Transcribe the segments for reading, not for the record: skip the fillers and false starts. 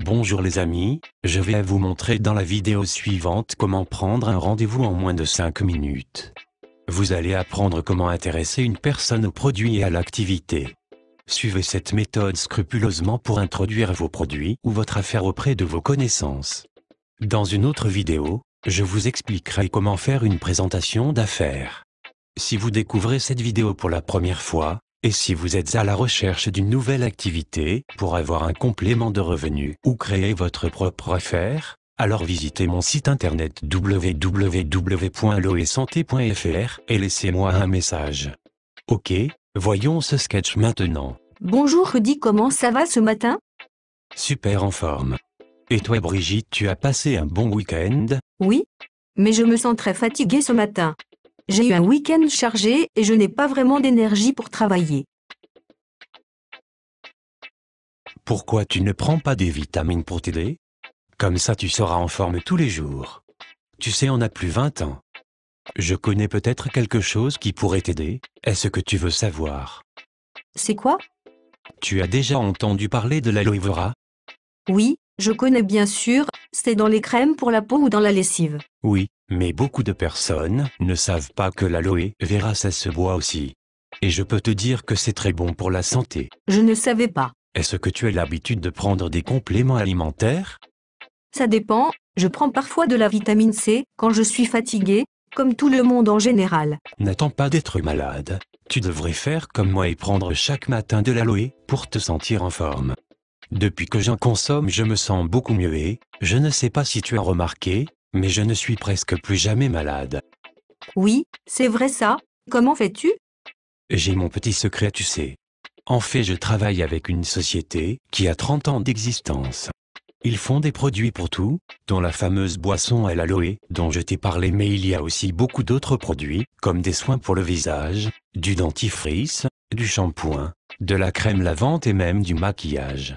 Bonjour les amis, je vais vous montrer dans la vidéo suivante comment prendre un rendez-vous en moins de 5 minutes. Vous allez apprendre comment intéresser une personne au produit et à l'activité. Suivez cette méthode scrupuleusement pour introduire vos produits ou votre affaire auprès de vos connaissances. Dans une autre vidéo, je vous expliquerai comment faire une présentation d'affaires. Si vous découvrez cette vidéo pour la première fois, et si vous êtes à la recherche d'une nouvelle activité pour avoir un complément de revenus ou créer votre propre affaire, alors visitez mon site internet www.loesanté.fr et laissez-moi un message. Ok, voyons ce sketch maintenant. Bonjour Rudy, comment ça va ce matin? Super en forme. Et toi Brigitte, tu as passé un bon week-end? Oui, mais je me sens très fatiguée ce matin. J'ai eu un week-end chargé et je n'ai pas vraiment d'énergie pour travailler. Pourquoi tu ne prends pas des vitamines pour t'aider? Comme ça tu seras en forme tous les jours. Tu sais, on n'a plus 20 ans. Je connais peut-être quelque chose qui pourrait t'aider, est-ce que tu veux savoir? C'est quoi? Tu as déjà entendu parler de l'aloe vera? Oui, je connais bien sûr, c'est dans les crèmes pour la peau ou dans la lessive. Oui, mais beaucoup de personnes ne savent pas que l'aloe vera ça se boit aussi. Et je peux te dire que c'est très bon pour la santé. Je ne savais pas. Est-ce que tu as l'habitude de prendre des compléments alimentaires? Ça dépend, je prends parfois de la vitamine C quand je suis fatiguée, comme tout le monde en général. N'attends pas d'être malade. Tu devrais faire comme moi et prendre chaque matin de l'aloe pour te sentir en forme. Depuis que j'en consomme, je me sens beaucoup mieux et, je ne sais pas si tu as remarqué, mais je ne suis presque plus jamais malade. Oui, c'est vrai ça. Comment fais-tu? J'ai mon petit secret, tu sais. En fait, je travaille avec une société qui a 30 ans d'existence. Ils font des produits pour tout, dont la fameuse boisson à l'aloe dont je t'ai parlé, mais il y a aussi beaucoup d'autres produits, comme des soins pour le visage, du dentifrice, du shampoing, de la crème lavante et même du maquillage.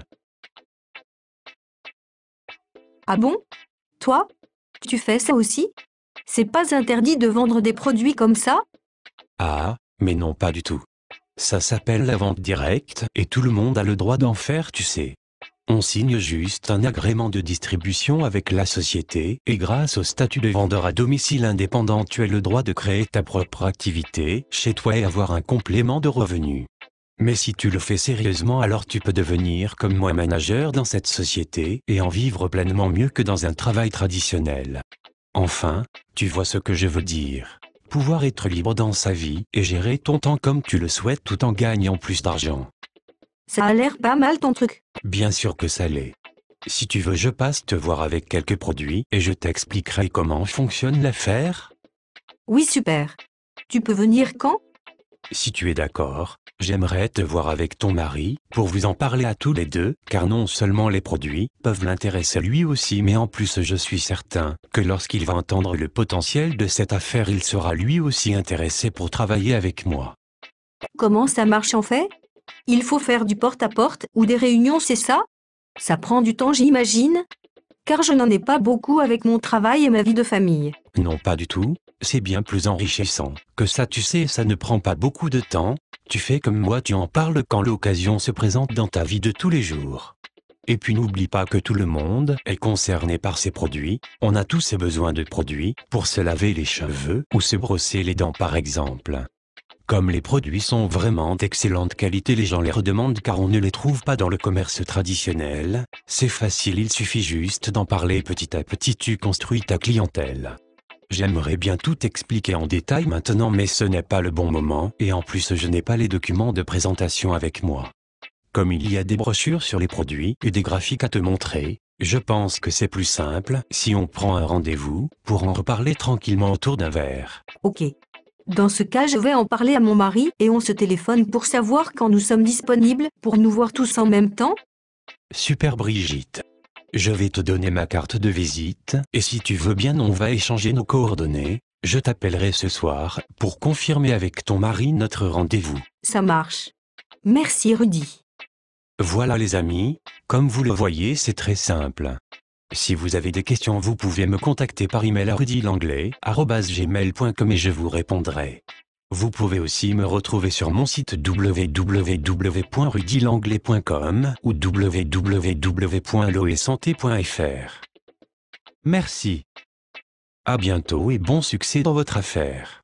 Ah bon? Toi? Tu fais ça aussi? C'est pas interdit de vendre des produits comme ça? Ah, mais non, pas du tout. Ça s'appelle la vente directe et tout le monde a le droit d'en faire, tu sais. On signe juste un agrément de distribution avec la société et grâce au statut de vendeur à domicile indépendant, tu as le droit de créer ta propre activité chez toi et avoir un complément de revenus. Mais si tu le fais sérieusement, alors tu peux devenir comme moi manager dans cette société et en vivre pleinement mieux que dans un travail traditionnel. Enfin, tu vois ce que je veux dire. Pouvoir être libre dans sa vie et gérer ton temps comme tu le souhaites tout en gagnant plus d'argent. Ça a l'air pas mal ton truc. Bien sûr que ça l'est. Si tu veux, je passe te voir avec quelques produits et je t'expliquerai comment fonctionne l'affaire. Oui, super. Tu peux venir quand? Si tu es d'accord, j'aimerais te voir avec ton mari pour vous en parler à tous les deux, car non seulement les produits peuvent l'intéresser lui aussi, mais en plus je suis certain que lorsqu'il va entendre le potentiel de cette affaire, il sera lui aussi intéressé pour travailler avec moi. Comment ça marche en fait? Il faut faire du porte-à-porte ou des réunions, c'est ça? Ça prend du temps, j'imagine? Car je n'en ai pas beaucoup avec mon travail et ma vie de famille. Non, pas du tout, c'est bien plus enrichissant que ça, tu sais, ça ne prend pas beaucoup de temps, tu fais comme moi, tu en parles quand l'occasion se présente dans ta vie de tous les jours. Et puis n'oublie pas que tout le monde est concerné par ces produits, on a tous besoin de produits pour se laver les cheveux ou se brosser les dents par exemple. Comme les produits sont vraiment d'excellente qualité, les gens les redemandent car on ne les trouve pas dans le commerce traditionnel. C'est facile, il suffit juste d'en parler, petit à petit tu construis ta clientèle. J'aimerais bien tout expliquer en détail maintenant, mais ce n'est pas le bon moment et en plus je n'ai pas les documents de présentation avec moi. Comme il y a des brochures sur les produits et des graphiques à te montrer, je pense que c'est plus simple si on prend un rendez-vous pour en reparler tranquillement autour d'un verre. Ok. Dans ce cas, je vais en parler à mon mari et on se téléphone pour savoir quand nous sommes disponibles pour nous voir tous en même temps. Super Brigitte. Je vais te donner ma carte de visite et si tu veux bien, on va échanger nos coordonnées. Je t'appellerai ce soir pour confirmer avec ton mari notre rendez-vous. Ça marche. Merci Rudy. Voilà les amis, comme vous le voyez, c'est très simple. Si vous avez des questions, vous pouvez me contacter par email à rudylanglais@gmail.com et je vous répondrai. Vous pouvez aussi me retrouver sur mon site www.rudylanglais.com ou www.loesanté.fr. Merci. À bientôt et bon succès dans votre affaire.